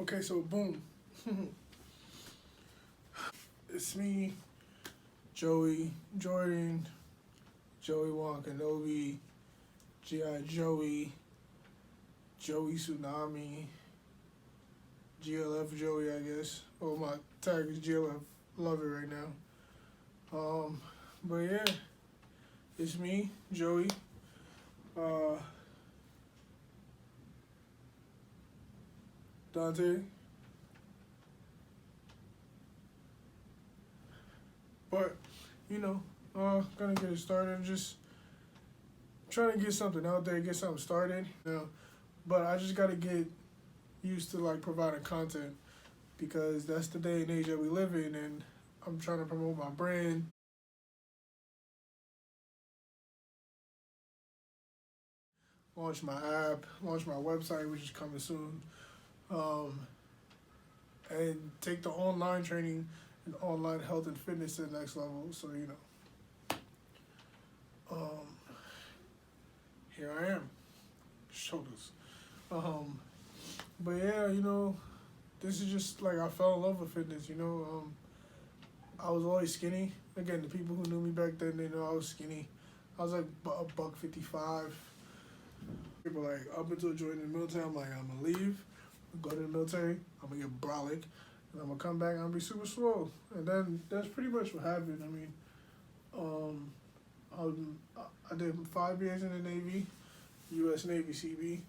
Okay, so boom. It's me, Joey Jordan, Joey Wan Kenobi, G.I. Joey, Joey Tsunami, GLF Joey, I guess. Well, my tag is GLF. Love it right now. But yeah, it's me, Joey. Uh, Dante. But, gonna get it started. Just trying to get something out there, get something started. But I just gotta get used to like providing content because that's the day and age that we live in, and I'm trying to promote my brand. Launch my app, launch my website, which is coming soon, um, and take the online training and online health and fitness to the next level. So um, here I am, shoulders. But yeah, this is just like I fell in love with fitness. I was always skinny. Again, the people who knew me back then, they know I was skinny. I was like a buck 55. People like up until joining the military, I'm like I'm gonna leave, go to the military, I'm gonna get brolic, and I'm gonna come back, I'm gonna be super swole. And then that's pretty much what happened. I mean, I did 5 years in the Navy, U.S. Navy CB,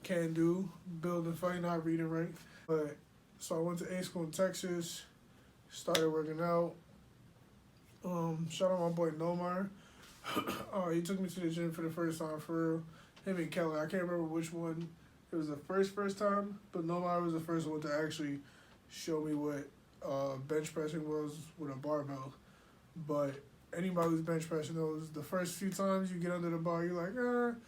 can do, build and fight, not read and write. But so I went to A school in Texas, started working out. Shout out my boy Nomar. He took me to the gym for the first time for real. Him and Kelly. I can't remember which one. It was the first time, but Nomar was the first one to actually show me what bench pressing was with a barbell. But anybody who's bench pressing knows the first few times you get under the bar, you're like, I'm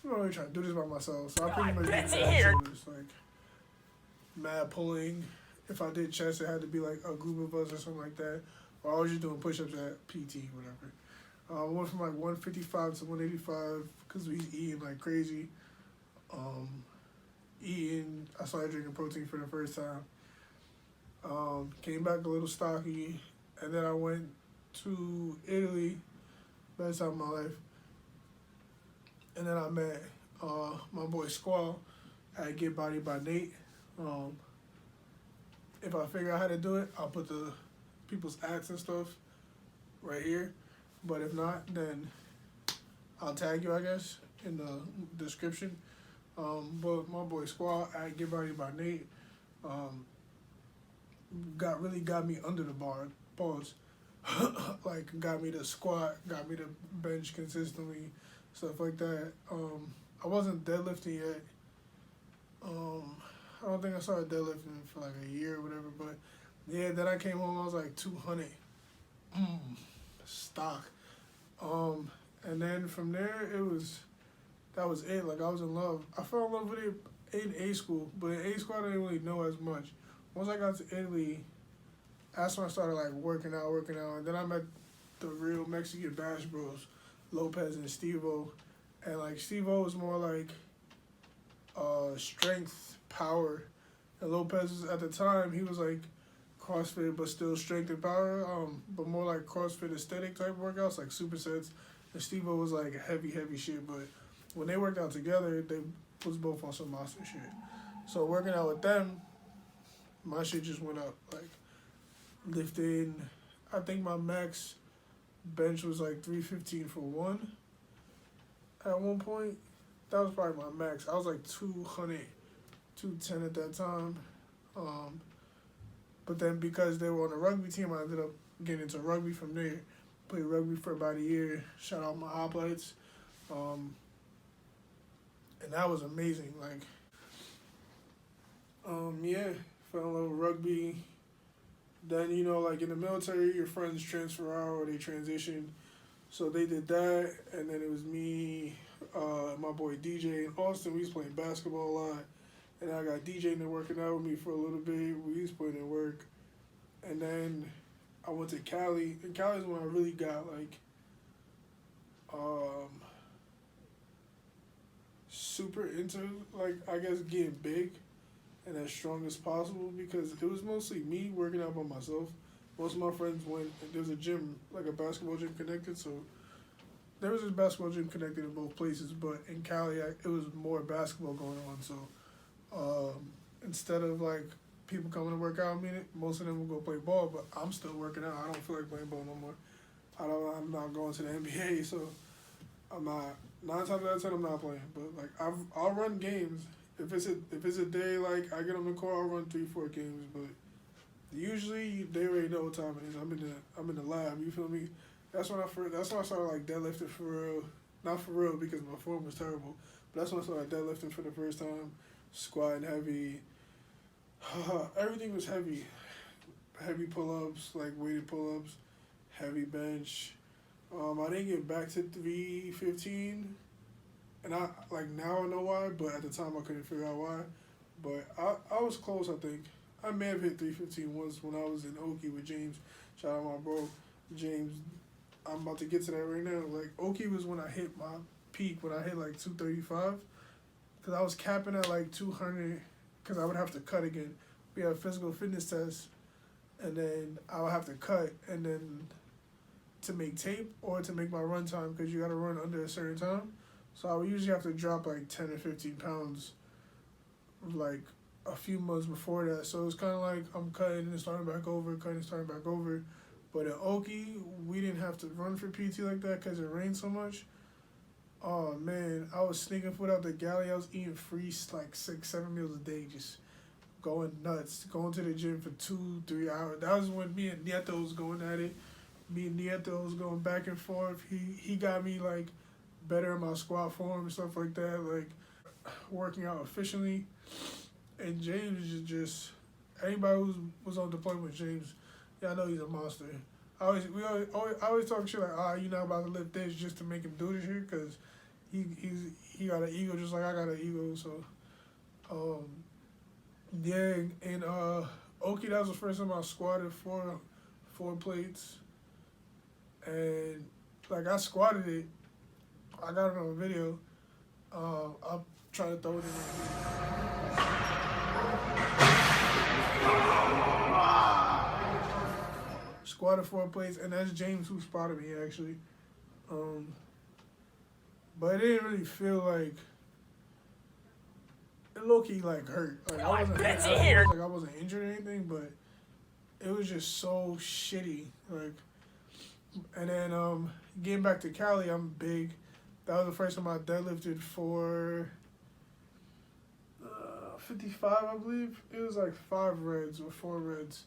not really trying to do this by myself. So I pretty much did back shoulders, like mad pulling. If I did chest, it had to be like a group of us or something like that. Or I was just doing push-ups at PT, whatever. I went from like 155 to 185 because we eating like crazy. I started drinking protein for the first time. Came back a little stocky, and then I went to Italy, best time of my life. And then I met my boy Squall at Get Body by Nate. If I figure out how to do it, I'll put the people's ads and stuff right here. But if not, then I'll tag you, I guess, in the description. But my boy Squall at Get Body by Nate got me under the bar. Pause. Like got me to squat, got me to bench consistently, stuff like that. I wasn't deadlifting yet. I don't think I started deadlifting for like a year or whatever. But yeah, then I came home. I was like 200 stock. And then from there, that was it. Like, I was in love. I fell in love with it in A school, but in A school, I didn't really know as much. Once I got to Italy, that's when I started, like, working out. And then I met the real Mexican Bash Bros, Lopez and Steve-O. And, like, Steve-O was more like strength, power. And Lopez was, at the time, he was, like, CrossFit, but still strength and power, but more like CrossFit aesthetic type workouts, like supersets. And Steve-O was like heavy shit, but when they worked out together, they was both on some monster shit. So working out with them, my shit just went up. Like lifting, I think my max bench was like 315 for one. At one point, that was probably my max. I was like 200, 210 at that time. But then because they were on a rugby team, I ended up getting into rugby from there. Played rugby for about a year. Shout out my hoplites. And that was amazing. Like, yeah, fell in love with rugby. Then, like in the military, your friends transfer out or they transition. So they did that. And then it was me, my boy DJ in Austin. We was playing basketball a lot. And I got DJing and working out with me for a little bit. We was putting in work. And then I went to Cali. And Cali's when I really got, like, super into, like, I guess getting big and as strong as possible because it was mostly me working out by myself. Most of my friends went. There's a gym, like a basketball gym connected, so there was a basketball gym connected in both places. But in Cali, it was more basketball going on. So instead of like people coming to work out, most of them will go play ball. But I'm still working out. I don't feel like playing ball no more. I'm not going to the NBA, so I'm not. 9 times out of 10, I'm not playing. But like I'll run games. If it's a day like I get on the court, I'll run 3-4 games. But usually they already know what time it is. I'm in the lab. You feel me? That's when I started like deadlifting for real. Not for real because my form was terrible. But that's when I started deadlifting for the first time. Squatting heavy. Everything was heavy. Heavy pull-ups, like weighted pull-ups, heavy bench. I didn't get back to 315, and I like now I know why, but at the time I couldn't figure out why. But I was close. I think I may have hit 315 once when I was in Okie with James. Shout out my bro James. I'm about to get to that right now. Like Okie was when I hit my peak when I hit like 235, because I was capping at like 200, because I would have to cut again. We had a physical fitness test, and then I would have to cut, and then to make tape or to make my run time, because you got to run under a certain time. So I would usually have to drop like 10 or 15 pounds like a few months before that. So it was kind of like I'm cutting and starting back over, cutting and starting back over. But at Okie, we didn't have to run for PT like that because it rained so much. Oh man, I was sneaking food out the galley. I was eating free like 6-7 meals a day, just going nuts, going to the gym for 2-3 hours. That was when me and Nieto was going at it. Me and Nieto was going back and forth. He got me like better in my squat form and stuff like that, like working out efficiently. And James is just anybody who was on deployment with James, yeah, I know he's a monster. I always talk shit like, you're not about to lift this just to make him do this shit, because he got an ego just like I got an ego. So yeah, and Okie, that was the first time I squatted four plates. And like I squatted it, I got it on video. I'll try to throw it in there. Squatted 4 plates, and that's James who spotted me actually. But it didn't really feel like it low-key like hurt. Like I wasn't injured or anything, but it was just so shitty. Like, and then getting back to Cali, I'm big. That was the first time I deadlifted for 55, I believe. It was like 5 reds or 4 reds.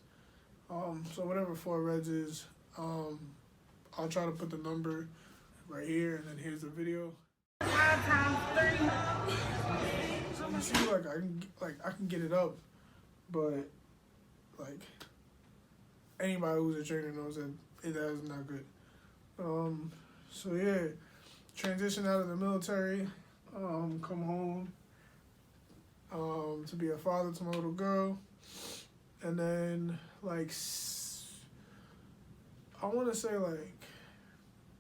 So whatever 4 reds is, I'll try to put the number right here, and then here's the video. 5 times 3. So you see, I can get it up, but like anybody who's a trainer knows that that is not good. So yeah, transition out of the military, come home, to be a father to my little girl, and then like I want to say like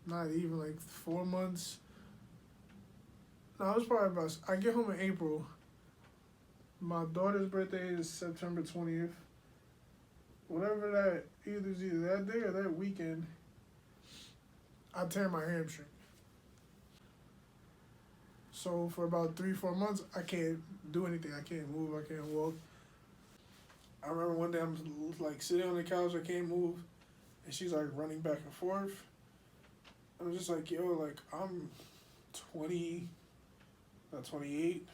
not even like 4 months. No, it was probably about. I get home in April. My daughter's birthday is September 20th. Whatever that either that day or that weekend, I tear my hamstring. So for about 3-4 months, I can't do anything. I can't move. I can't walk. I remember one day I'm like sitting on the couch. I can't move, and she's like running back and forth. I'm just like, yo, like I'm 20, not 28,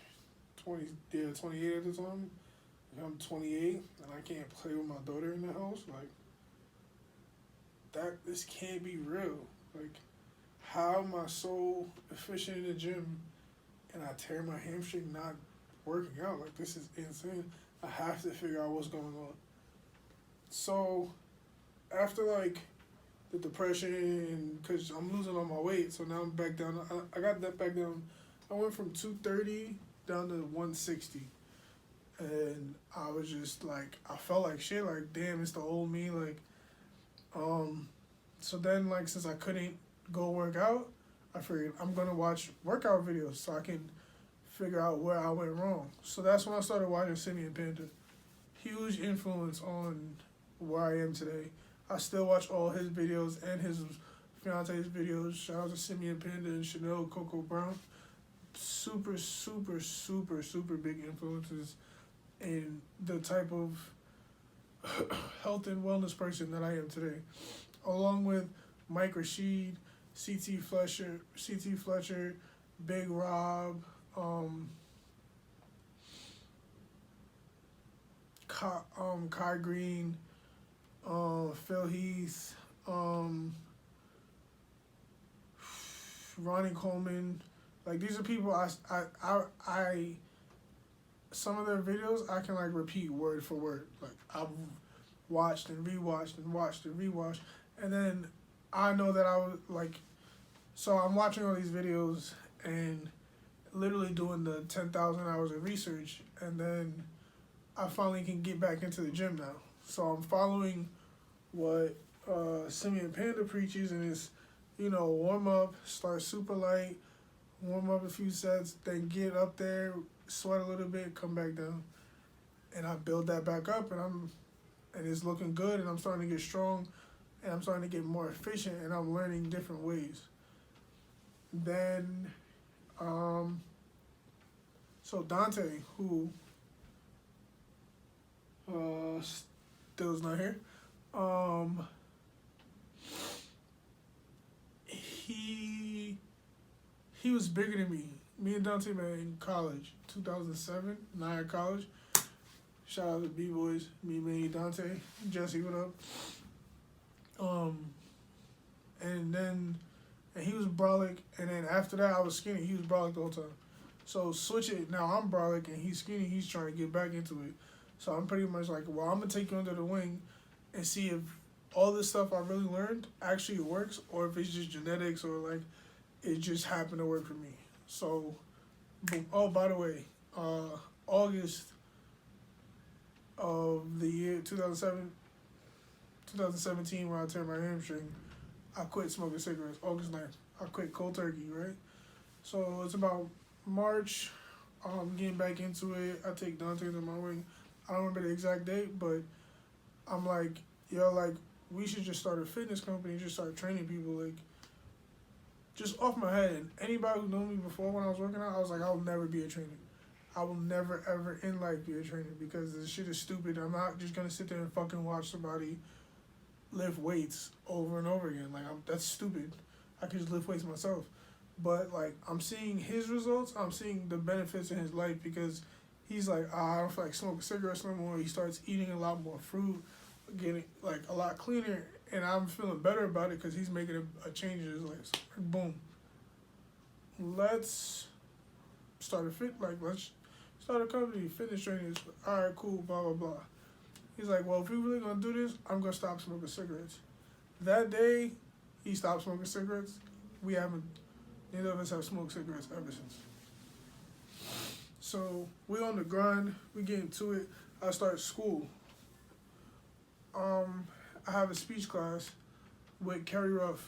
28 at the time. I'm 28 and I can't play with my daughter in the house. Like that, this can't be real. Like, how am I so efficient in the gym and I tear my hamstring not working out? Like, this is insane. I have to figure out what's going on. So after like the depression, because I'm losing all my weight, so now I'm back down. I got that back down. I went from 230 down to 160. And I was just like, I felt like shit, like, damn, it's the old me, like, so then, like, since I couldn't go work out, I figured I'm gonna watch workout videos so I can figure out where I went wrong. So that's when I started watching Simian Panda. Huge influence on where I am today. I still watch all his videos and his fiance's videos. Shout out to Simian Panda and Chanel Coco Brown. Super, super, super, super big influences in the type of health and wellness person that I am today. Along with Mike Rashid, CT Fletcher, Big Rob, Kai Green, Phil Heath, Ronnie Coleman. Like, these are people I some of their videos I can like repeat word for word. Like, I've watched and rewatched and watched and rewatched, and then I know that I was like, so I'm watching all these videos and literally doing the 10,000 hours of research, and then I finally can get back into the gym now. So I'm following what Simian Panda preaches, and it's, warm up, start super light, warm up a few sets, then get up there, sweat a little bit, come back down, and I build that back up, and it's looking good, and I'm starting to get strong, and I'm starting to get more efficient, and I'm learning different ways. Then, so Dante, who still is not here, he was bigger than me. Me and Dante met in college, 2007, Naya College. Shout out to B-Boys, me, Dante, Jesse, what up? And he was brolic, and then after that I was skinny. He was brolic the whole time. So switch it, now I'm brolic and he's skinny, he's trying to get back into it. So I'm pretty much like, well, I'm gonna take you under the wing and see if all this stuff I really learned actually works, or if it's just genetics, or like it just happened to work for me. So, boom. Oh, by the way, August of the year 2017, when I turned my hamstring, I quit smoking cigarettes. August 9th, I quit cold turkey, right? So it's about March, getting back into it. I take Dante under my wing. I don't remember the exact date, but I'm like, yo, like, we should just start a fitness company, just start training people, like, just off my head. And anybody who knew me before when I was working out, I was like, I will never be a trainer. I will never, ever in life be a trainer, because this shit is stupid. I'm not just going to sit there and fucking watch somebody lift weights over and over again. Like, that's stupid. I could just lift weights myself. But, like, I'm seeing his results. I'm seeing the benefits in his life, because he's like, I don't feel like smoking cigarettes no more. He starts eating a lot more fruit, getting, like, a lot cleaner. And I'm feeling better about it because he's making a change in his life. So, boom. Let's start let's start a company, fitness trainers. All right, cool, blah, blah, blah. He's like, well, if we're really going to do this, I'm going to stop smoking cigarettes. That day, he stopped smoking cigarettes. Neither of us have smoked cigarettes ever since. So we on the grind. We get into it. I start school. I have a speech class with Kerry Ruff,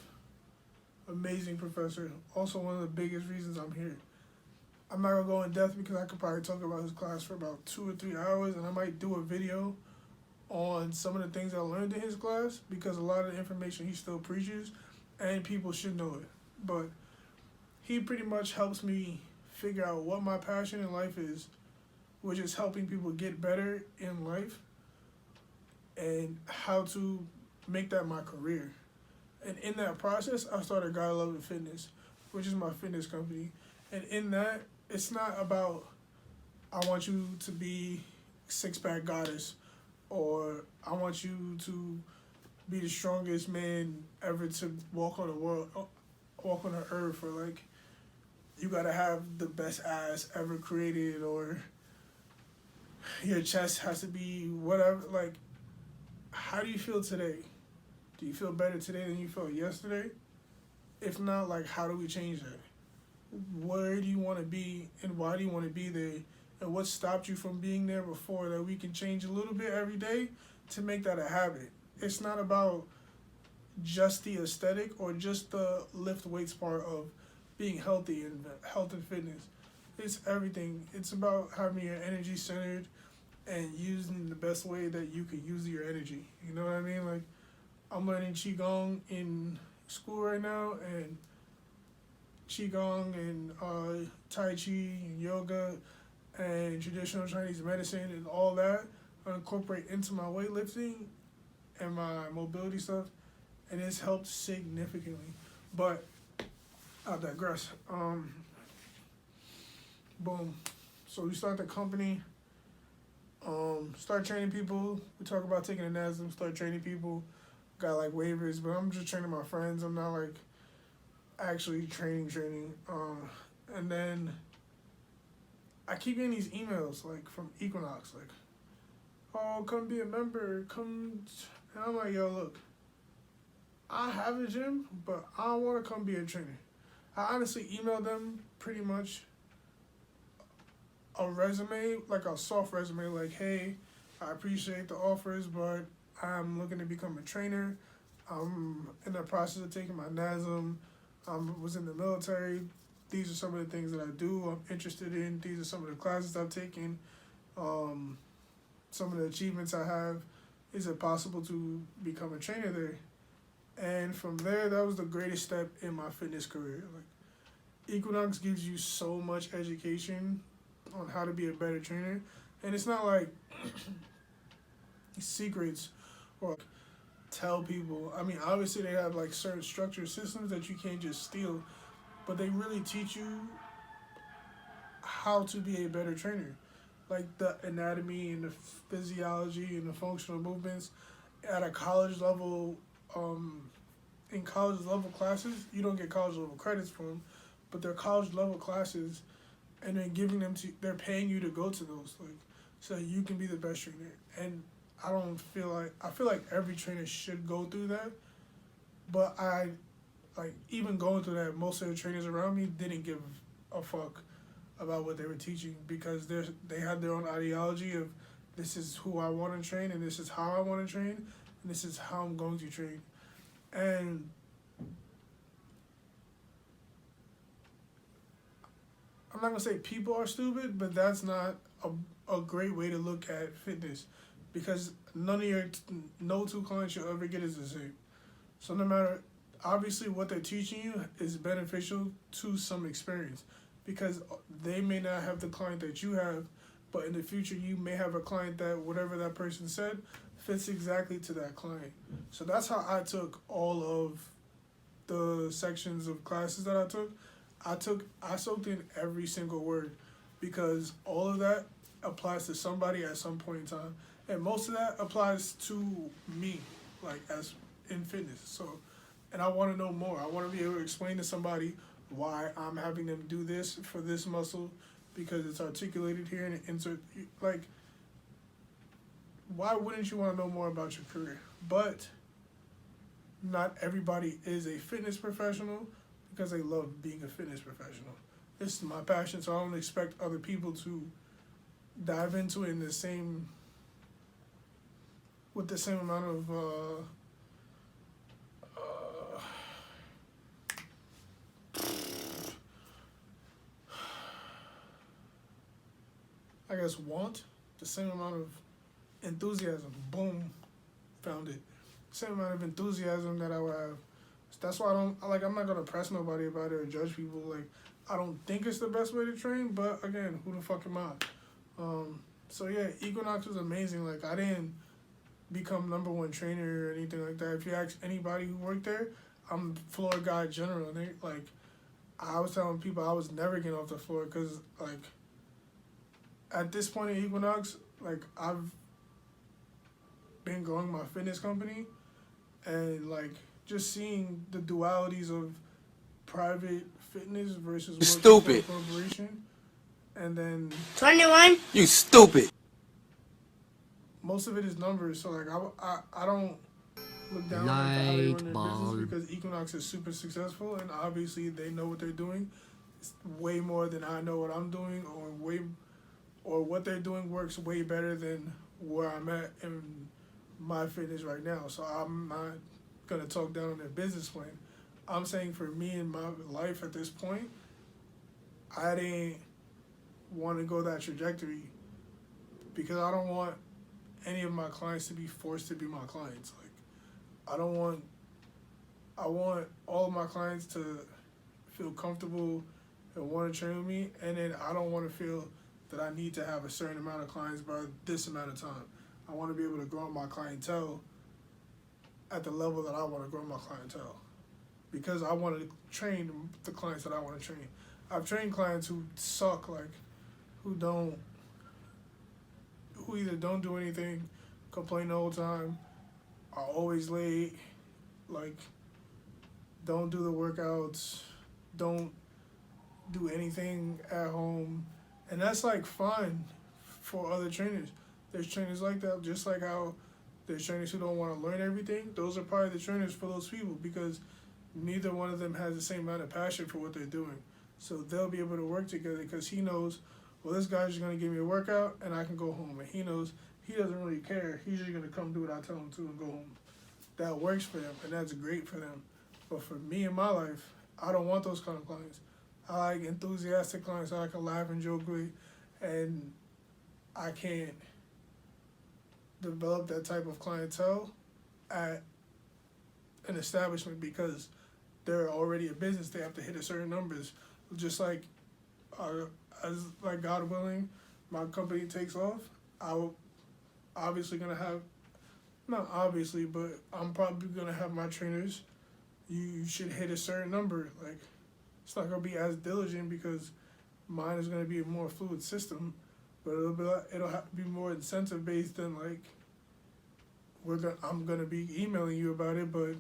amazing professor. Also one of the biggest reasons I'm here. I'm not gonna go in depth because I could probably talk about his class for about 2 or 3 hours, and I might do a video on some of the things I learned in his class, because a lot of the information he still preaches and people should know it. But he pretty much helps me figure out what my passion in life is, which is helping people get better in life, and how to make that my career. And in that process, I started God Loving Fitness, which is my fitness company. And in that, it's not about, I want you to be six-pack goddess, or I want you to be the strongest man ever to walk on the earth, or like, you gotta have the best ass ever created, or your chest has to be whatever. Like, how do you feel today? Do you feel better today than you felt yesterday? If not, like, how do we change that? Where do you want to be, and why do you want to be there? And what stopped you from being there before, that we can change a little bit every day to make that a habit? It's not about just the aesthetic or just the lift weights part of being healthy and health and fitness. It's everything. It's about having your energy centered and using the best way that you can use your energy. You know what I mean? Like, I'm learning Qigong in school right now, and Qigong and Tai Chi and yoga and traditional Chinese medicine and all that I incorporate into my weightlifting and my mobility stuff, and it's helped significantly. But I digress. Boom. So we start the company. Start training people. We talk about taking a NASM. Start training people. Got like waivers, but I'm just training my friends. I'm not like actually training. And then I keep getting these emails like from Equinox, like, oh, come be a member, come. And I'm like, yo, look, I have a gym, but I don't want to come be a trainer. I honestly emailed them pretty much a resume, like a soft resume, like, hey, I appreciate the offers, but I'm looking to become a trainer. I'm in the process of taking my NASM. I was in the military. These are some of the things that I do. I'm interested in. These are some of the classes I've taken. Some of the achievements I have. Is it possible to become a trainer there? And from there, that was the greatest step in my fitness career. Like, Equinox gives you so much education on how to be a better trainer, and it's not like secrets or like, tell people. I mean, obviously they have like certain structured systems that you can't just steal, but they really teach you how to be a better trainer, like the anatomy and the physiology and the functional movements at a college level. In college level classes, you don't get college level credits for them, but they're college level classes, and they're giving them to. They're paying you to go to those, like, so you can be the best trainer. And I feel like every trainer should go through that, but even going through that, most of the trainers around me didn't give a fuck about what they were teaching, because they had their own ideology of, this is who I want to train, and this is how I want to train, and this is how I'm going to train. And I'm not going to say people are stupid, but that's not a great way to look at fitness, because no two clients you'll ever get is the same. So no matter, obviously what they're teaching you is beneficial to some experience, because they may not have the client that you have, but in the future you may have a client that whatever that person said fits exactly to that client. So that's how I took all of the sections of classes that I took. I soaked in every single word, because all of that applies to somebody at some point in time, and most of that applies to me, like, as in fitness. So, and I want to know more. I want to be able to explain to somebody why I'm having them do this for this muscle, because it's articulated here, and it insert, like, why wouldn't you want to know more about your career? But not everybody is a fitness professional because they love being a fitness professional. This is my passion, so I don't expect other people to dive into it with the same amount of I guess want, the same amount of enthusiasm. Boom, found it. Same amount of enthusiasm that I would have. That's why I'm not gonna press nobody about it or judge people. Like, I don't think it's the best way to train, but again, who the fuck am I? So yeah, Equinox was amazing. Like, I didn't become #1 trainer or anything like that. If you ask anybody who worked there, I'm floor guy general. And I was telling people I was never getting off the floor, because like, at this point in Equinox, like, I've been growing my fitness company, and like, just seeing the dualities of private fitness versus working for a corporation, and then 21. You stupid. Most of it is numbers. So like, I don't look down on how they run their business, because Equinox is super successful, and obviously they know what they're doing. It's way more than I know what I'm doing, or what they're doing works way better than where I'm at in my fitness right now. So I'm not gonna talk down on their business plan. I'm saying for me in my life at this point, I didn't want to go that trajectory because I don't want any of my clients to be forced to be my clients. Like, I want all of my clients to feel comfortable and want to train with me, and then I don't want to feel that I need to have a certain amount of clients by this amount of time. I want to be able to grow my clientele at the level that I want to grow my clientele because I want to train the clients that I want to train. I've trained clients who suck, like who either don't do anything, complain the whole time, are always late, like don't do the workouts, don't do anything at home. And that's like fine for other trainers. There's trainers like that, just like how there's trainers who don't want to learn everything. Those are probably the trainers for those people because neither one of them has the same amount of passion for what they're doing. So they'll be able to work together because he knows, well, this guy's just going to give me a workout and I can go home. And he knows he doesn't really care. He's just going to come do what I tell him to and go home. That works for them and that's great for them. But for me in my life, I don't want those kind of clients. I like enthusiastic clients so I can laugh and joke with, and I can't develop that type of clientele at an establishment because they're already a business. They have to hit a certain numbers. Just like, God willing, my company takes off, I'm obviously gonna have, not obviously, but I'm probably gonna have my trainers. You should hit a certain number. Like, it's not gonna be as diligent because mine is gonna be a more fluid system, but it'll have to be more incentive based than like I'm gonna be emailing you about it. But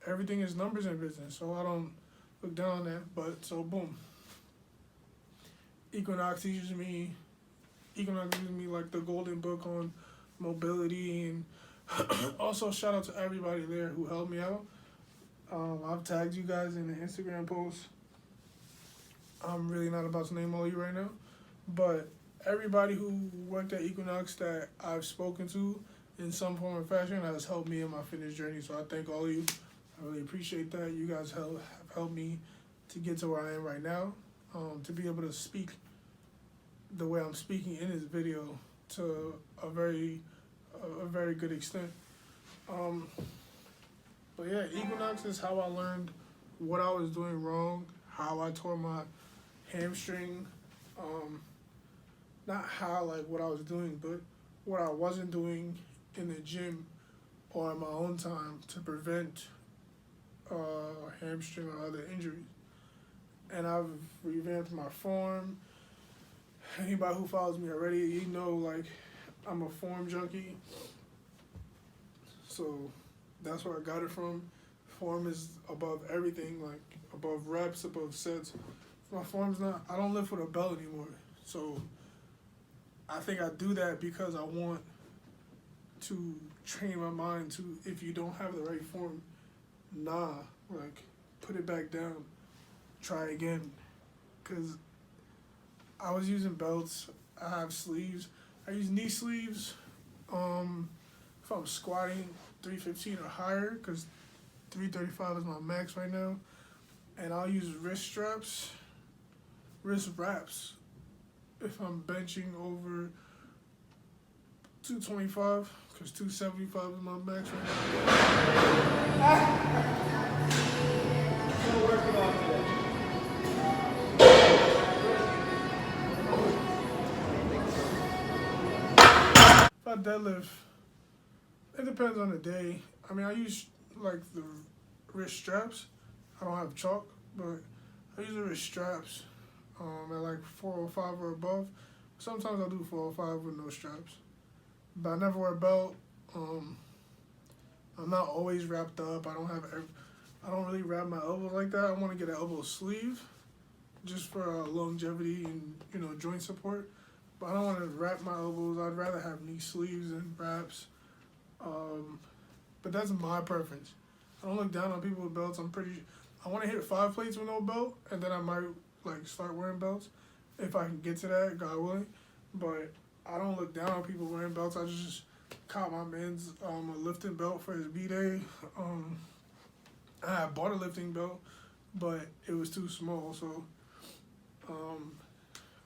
everything is numbers in business, so I don't look down on that. But so boom, Equinox teaches me like the golden book on mobility, and also shout out to everybody there who helped me out. I've tagged you guys in the Instagram post. I'm really not about to name all you right now, but everybody who worked at Equinox that I've spoken to in some form or fashion has helped me in my fitness journey. So I thank all of you. I really appreciate that. You guys have helped me to get to where I am right now, to be able to speak the way I'm speaking in this video to a very good extent. But yeah, Equinox is how I learned what I was doing wrong, how I tore my hamstring, not how, like, what I was doing, but what I wasn't doing in the gym or in my own time to prevent hamstring or other injuries. And I've revamped my form. Anybody who follows me already, you know, like, I'm a form junkie. So that's where I got it from. Form is above everything, like above reps, above sets. My form's not, I don't live with a belt anymore. So I think I do that because I want to train my mind to, if you don't have the right form, like put it back down, try again. Cause I was using belts, I have sleeves. I use knee sleeves if I'm squatting 315 or higher, because 335 is my max right now. And I'll use wrist wraps if I'm benching over 225, because 275 is my max right now. Still working on today. If I deadlift, it depends on the day. I mean, I use like the wrist straps. I don't have chalk, but I use the wrist straps at like 405 or above. Sometimes I'll do 405 with no straps. But I never wear a belt. I'm not always wrapped up. I don't really wrap my elbows like that. I want to get an elbow sleeve just for longevity and, you know, joint support. But I don't want to wrap my elbows. I'd rather have knee sleeves and wraps. But that's my preference. I don't look down on people with belts. I want to hit 5 plates with no belt, and then I might like start wearing belts if I can get to that, God willing. But I don't look down on people wearing belts. I just caught my man's a lifting belt for his B-Day. I bought a lifting belt, but it was too small. So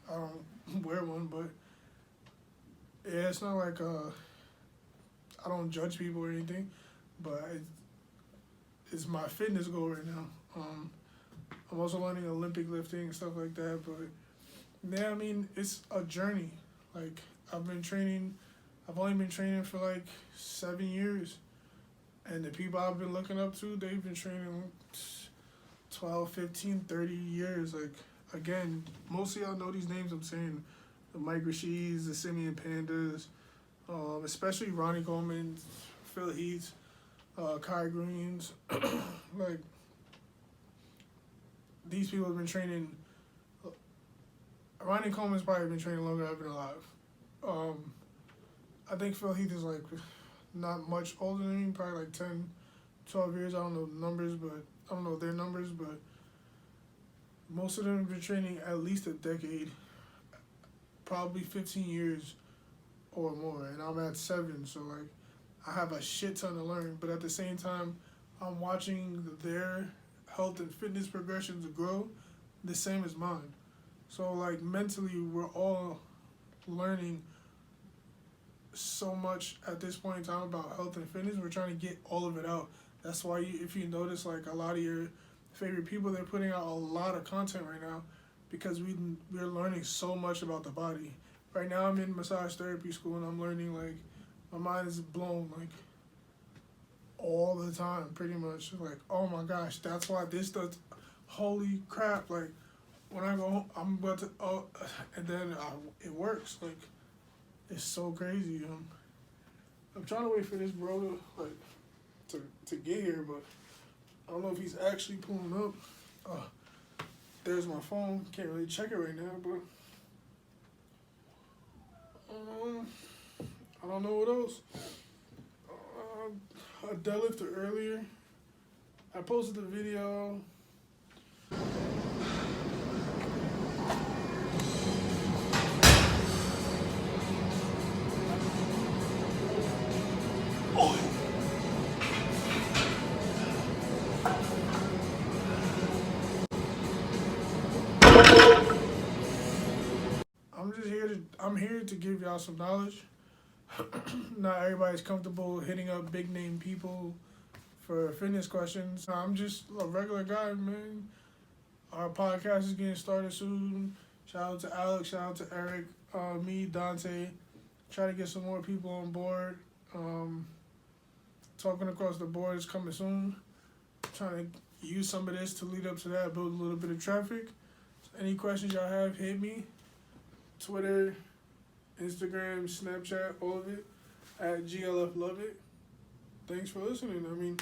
I don't wear one, but yeah, it's not like I don't judge people or anything, but it's my fitness goal right now. I'm also learning Olympic lifting and stuff like that, but yeah, I mean, it's a journey. Like, I've only been training for like 7 years, and the people I've been looking up to, they've been training 12, 15, 30 years. Like, again, most of y'all know these names I'm saying, the Mike Rasheeds, the Simeon Pandas, especially Ronnie Coleman, Phil Heath, Kai Greens. Like, these people have been training. Ronnie Coleman's probably been training longer than I've been alive. I think Phil Heath is like not much older than me, probably like 10, 12 years. I don't know the numbers, but I don't know their numbers, but most of them have been training at least a decade, probably 15 years or more, and I'm at 7, so like I have a shit ton to learn. But at the same time, I'm watching their health and fitness progressions grow the same as mine. So like mentally, we're all learning so much at this point in time about health and fitness. We're trying to get all of it out. That's why if you notice, like, a lot of your favorite people, they're putting out a lot of content right now because we're learning so much about the body. Right now I'm in massage therapy school and I'm learning, like, my mind is blown, like, all the time, pretty much. Like, oh my gosh, that's why this does, holy crap, like, when I go home, I'm about to, and then it works, like, it's so crazy. I'm trying to wait for this bro to, like, to get here, but I don't know if he's actually pulling up. There's my phone, can't really check it right now, but I don't know what else. I deadlifted earlier. I posted the video. I'm here to give y'all some knowledge. Not everybody's comfortable hitting up big name people for fitness questions. I'm just a regular guy, man. Our podcast is getting started soon. Shout out to Alex, shout out to Eric, me, Dante. Try to get some more people on board. Talking across the board is coming soon. Trying to use some of this to lead up to that, build a little bit of traffic. So any questions y'all have, hit me. Twitter, Instagram, Snapchat, all of it, at GLF Love It. Thanks for listening. I mean,